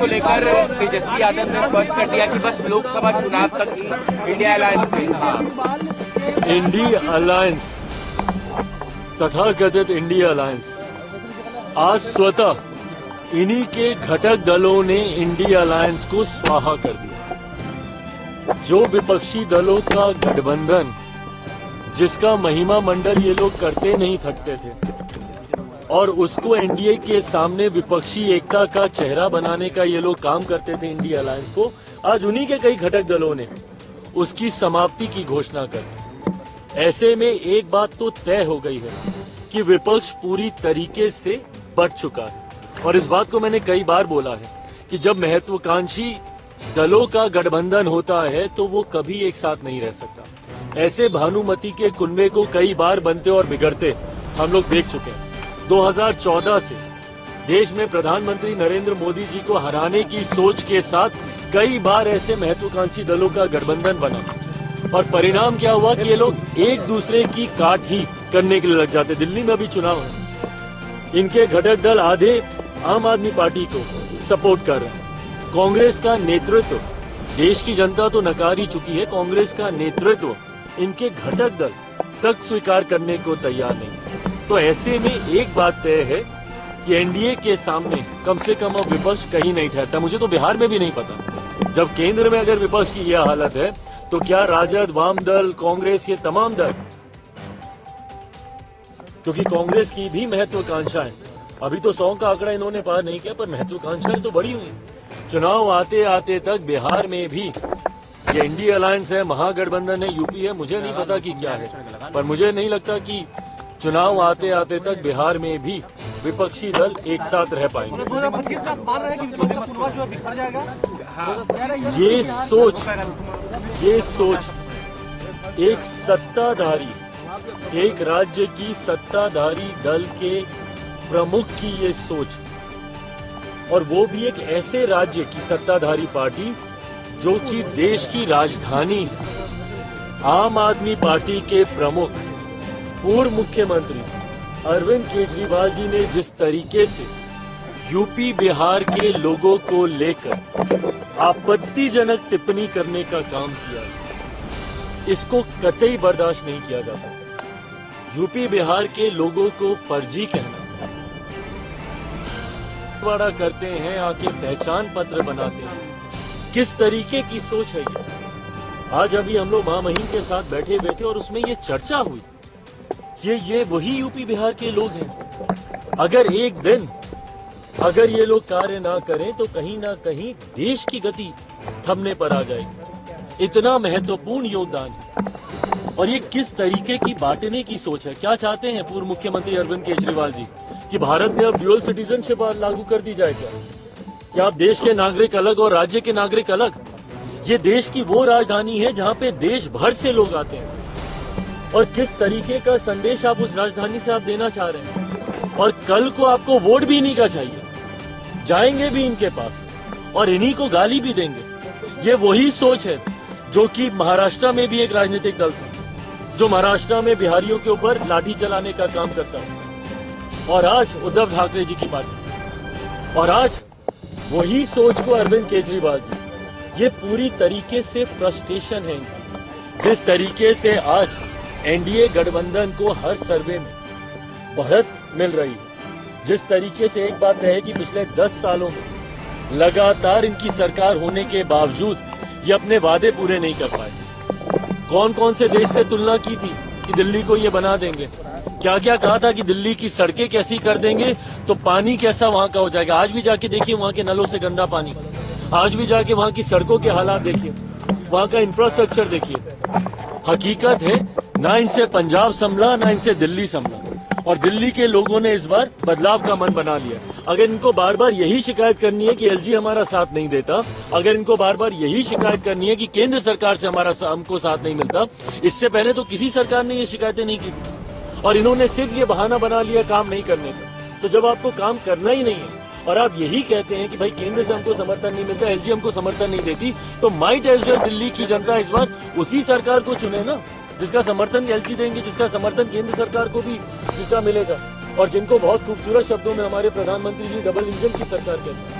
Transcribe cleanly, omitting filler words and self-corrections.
को लेकर तेजस्वी यादव ने स्पष्ट कर दिया कि बस लोकसभा चुनाव तक ही इंडिया अलायंस में था। इंडिया अलायंस, तथाकथित इंडिया अलायंस, आज स्वतः इन्हीं के घटक दलों ने इंडिया अलायंस को स्वाहा कर दिया। जो विपक्षी दलों का गठबंधन, जिसका महिमा मंडल ये लोग करते नहीं थकते थे और उसको एनडीए के सामने विपक्षी एकता का चेहरा बनाने का ये लोग काम करते थे इंडिया अलायंस को, आज उन्हीं के कई घटक दलों ने उसकी समाप्ति की घोषणा कर दी। ऐसे में एक बात तो तय हो गई है कि विपक्ष पूरी तरीके से बढ़ चुका है। और इस बात को मैंने कई बार बोला है कि जब महत्वाकांक्षी दलों का गठबंधन होता है तो वो कभी एक साथ नहीं रह सकता। ऐसे भानुमति के कुनबे को कई बार बनते और बिगड़ते हम लोग देख चुके हैं। 2014 से देश में प्रधानमंत्री नरेंद्र मोदी जी को हराने की सोच के साथ कई बार ऐसे महत्वाकांक्षी दलों का गठबंधन बना और परिणाम क्या हुआ कि ये लोग एक दूसरे की काट ही करने के लिए लग जाते। दिल्ली में भी चुनाव है, इनके घटक दल आधे आम आदमी पार्टी को सपोर्ट कर रहे हैं। कांग्रेस का नेतृत्व, देश की जनता तो नकार ही चुकी है, कांग्रेस का नेतृत्व इनके घटक दल तक स्वीकार करने को तैयार नहीं। तो ऐसे में एक बात तय है कि एनडीए के सामने कम से कम अब विपक्ष कहीं नहीं ठहरता। मुझे तो बिहार में भी नहीं पता, जब केंद्र में अगर विपक्ष की यह हालत है तो क्या राजद, वाम दल, कांग्रेस, ये तमाम दल, क्योंकि कांग्रेस की भी महत्वाकांक्षाएं, अभी तो 100 का आंकड़ा इन्होंने पार नहीं किया, पर महत्वाकांक्षाएं तो बड़ी हुई। चुनाव आते आते तक बिहार में भी ये इंडिया अलायंस है, महागठबंधन है, यूपी है, मुझे नहीं पता कि क्या है, पर मुझे नहीं लगता कि चुनाव आते आते तक बिहार में भी विपक्षी दल एक साथ रह पाएंगे। ये सोच एक सत्ताधारी, एक राज्य की सत्ताधारी दल के प्रमुख की ये सोच, और वो भी एक ऐसे राज्य की सत्ताधारी पार्टी जो कि देश की राजधानी है। आम आदमी पार्टी के प्रमुख पूर्व मुख्यमंत्री अरविंद केजरीवाल जी ने जिस तरीके से यूपी बिहार के लोगों को लेकर आपत्तिजनक टिप्पणी करने का काम किया, इसको कतई बर्दाश्त नहीं किया जा सकता। यूपी बिहार के लोगों को फर्जी कहना, बड़ा करते हैं, आके पहचान पत्र बनाते हैं, किस तरीके की सोच है ये। आज अभी हम लोग महामहिम के साथ बैठे बैठे और उसमें ये चर्चा हुई, ये वही यूपी बिहार के लोग हैं। अगर एक दिन अगर ये लोग कार्य ना करें तो कहीं ना कहीं देश की गति थमने पर आ जाएगी। इतना महत्वपूर्ण योगदान है। और ये किस तरीके की बांटने की सोच है। क्या चाहते हैं पूर्व मुख्यमंत्री अरविंद केजरीवाल जी कि भारत में अब ड्यूअल सिटीजनशिप लागू कर दी जाए क्या आप देश के नागरिक अलग और राज्य के नागरिक अलग। ये देश की वो राजधानी है जहाँ पे देश भर से लोग आते हैं, और किस तरीके का संदेश आप उस राजधानी से आप देना चाह रहे हैं। और कल को आपको वोट भी इन्हीं का चाहिए, जाएंगे भी इनके पास और इन्हीं को गाली भी देंगे। ये वही सोच है जो कि महाराष्ट्र में भी एक राजनीतिक दल था, जो महाराष्ट्र में बिहारियों के ऊपर लाठी चलाने का काम करता है, और आज उद्धव ठाकरे जी की बात, और आज वही सोच को अरविंद केजरीवाल जी, ये पूरी तरीके से फ्रस्ट्रेशन है। जिस तरीके से आज एनडीए गठबंधन को हर सर्वे में बढ़त मिल रही है, जिस तरीके से एक बात है कि पिछले 10 सालों में लगातार इनकी सरकार होने के बावजूद ये अपने वादे पूरे नहीं कर पाए। कौन कौन से देश से तुलना की थी कि दिल्ली को ये बना देंगे, क्या क्या कहा था कि दिल्ली की सड़कें कैसी कर देंगे तो पानी कैसा वहां का हो जाएगा। आज भी जाके देखिए वहां के नलों से गंदा पानी, आज भी जाके वहां की सड़कों के हालात देखिए, वहां का इंफ्रास्ट्रक्चर देखिए। हकीकत है ना इनसे पंजाब संभला ना इनसे दिल्ली संभला, और दिल्ली के लोगों ने इस बार बदलाव का मन बना लिया। अगर इनको बार बार यही शिकायत करनी है कि एलजी हमारा साथ नहीं देता, अगर इनको बार बार यही शिकायत करनी है कि केंद्र सरकार से हमको साथ नहीं मिलता, इससे पहले तो किसी सरकार ने ये शिकायतें नहीं की थी, और इन्होंने सिर्फ ये बहाना बना लिया काम नहीं करने का। तो जब आपको काम करना ही नहीं है और आप यही कहते हैं कि भाई केंद्र से हमको समर्थन नहीं मिलता, एलजी हमको समर्थन नहीं देती, तो माइट एज वेल दिल्ली की जनता इस बार उसी सरकार को चुने ना जिसका समर्थन एलजी देंगे, जिसका समर्थन केंद्र सरकार को भी जिसका मिलेगा, और जिनको बहुत खूबसूरत शब्दों में हमारे प्रधानमंत्री जी डबल इंजन की सरकार कहते हैं।